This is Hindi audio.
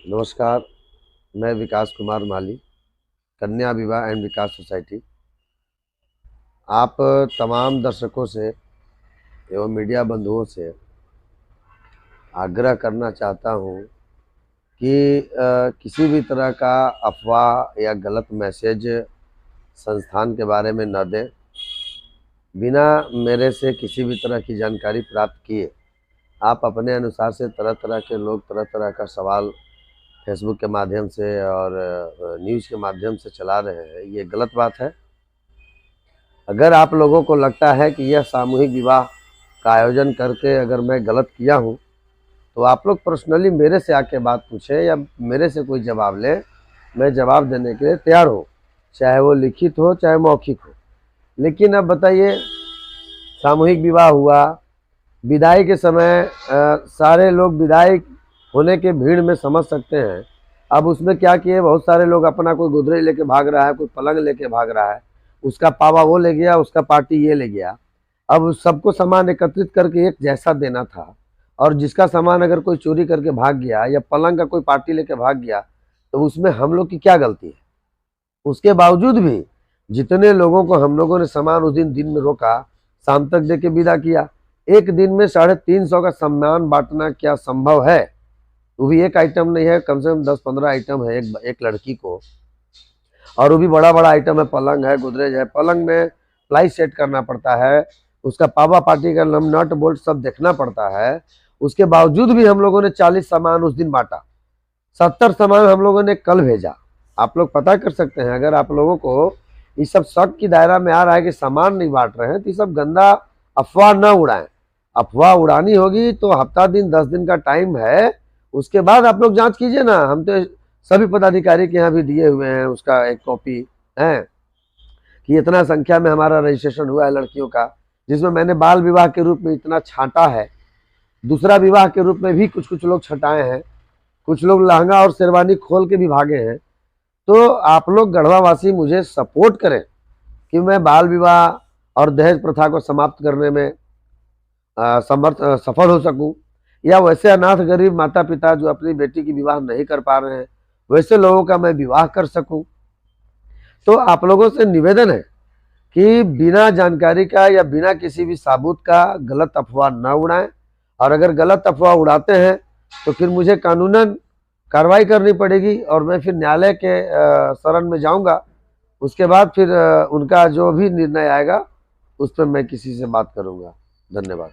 नमस्कार। मैं विकास कुमार माली, कन्या विवाह एंड विकास सोसाइटी। आप तमाम दर्शकों से एवं मीडिया बंधुओं से आग्रह करना चाहता हूं कि किसी भी तरह का अफवाह या गलत मैसेज संस्थान के बारे में न दें। बिना मेरे से किसी भी तरह की जानकारी प्राप्त किए आप अपने अनुसार से तरह तरह के लोग तरह तरह का सवाल फेसबुक के माध्यम से और न्यूज़ के माध्यम से चला रहे हैं, ये गलत बात है। अगर आप लोगों को लगता है कि यह सामूहिक विवाह का आयोजन करके अगर मैं गलत किया हूं, तो आप लोग पर्सनली मेरे से आके बात पूछें या मेरे से कोई जवाब लें। मैं जवाब देने के लिए तैयार हूँ, चाहे वो लिखित हो चाहे मौखिक हो। लेकिन अब बताइए, सामूहिक विवाह हुआ, विदाई के समय सारे लोग विदाई होने के भीड़ में समझ सकते हैं। अब उसमें क्या किए, बहुत सारे लोग अपना कोई गोदरेज लेके भाग रहा है, कोई पलंग लेके भाग रहा है, उसका पावा वो ले गया, उसका पार्टी ये ले गया। अब सबको सामान एकत्रित करके एक जैसा देना था, और जिसका सामान अगर कोई चोरी करके भाग गया या पलंग का कोई पार्टी लेके भाग गया, तो उसमें हम लोग की क्या गलती है। उसके बावजूद भी जितने लोगों को हम लोगों ने सामान उस दिन में रोका, शाम तक दे के विदा किया। एक दिन में 350 का सम्मान बांटना क्या संभव है? वो भी एक आइटम नहीं है, कम से कम 10-15 आइटम है एक लड़की को, और वो भी बड़ा बड़ा आइटम है, पलंग है, गोदरेज है। पलंग में प्लाई सेट करना पड़ता है, उसका पावा पार्टी का नट बोल्ट सब देखना पड़ता है। उसके बावजूद भी हम लोगों ने 40 सामान उस दिन बांटा, 70 सामान हम लोगों ने कल भेजा। आप लोग पता कर सकते हैं। अगर आप लोगों को इस सब शक की दायरा में आ रहा है कि सामान नहीं बांट रहे हैं, तो ये सब गंदा अफवाह न उड़ाएं। अफवाह उड़ानी होगी तो हफ्ता दिन 10 दिन का टाइम है, उसके बाद आप लोग जांच कीजिए ना। हम तो सभी पदाधिकारी के यहाँ भी दिए हुए हैं उसका एक कॉपी है कि इतना संख्या में हमारा रजिस्ट्रेशन हुआ है लड़कियों का, जिसमें मैंने बाल विवाह के रूप में इतना छांटा है, दूसरा विवाह के रूप में भी कुछ कुछ लोग छटाए हैं, कुछ लोग लहंगा और शेरवानी खोल के भी भागे हैं। तो आप लोग गढ़वावासी मुझे सपोर्ट करें कि मैं बाल विवाह और दहेज प्रथा को समाप्त करने में सफल हो सकूं, या वैसे अनाथ गरीब माता पिता जो अपनी बेटी की विवाह नहीं कर पा रहे हैं, वैसे लोगों का मैं विवाह कर सकूं। तो आप लोगों से निवेदन है कि बिना जानकारी का या बिना किसी भी सबूत का गलत अफवाह न उड़ाएं, और अगर गलत अफवाह उड़ाते हैं तो फिर मुझे कानूनन कार्रवाई करनी पड़ेगी, और मैं फिर न्यायालय के शरण में जाऊंगा। उसके बाद फिर उनका जो भी निर्णय आएगा उस पर मैं किसी से बात करूंगा। धन्यवाद।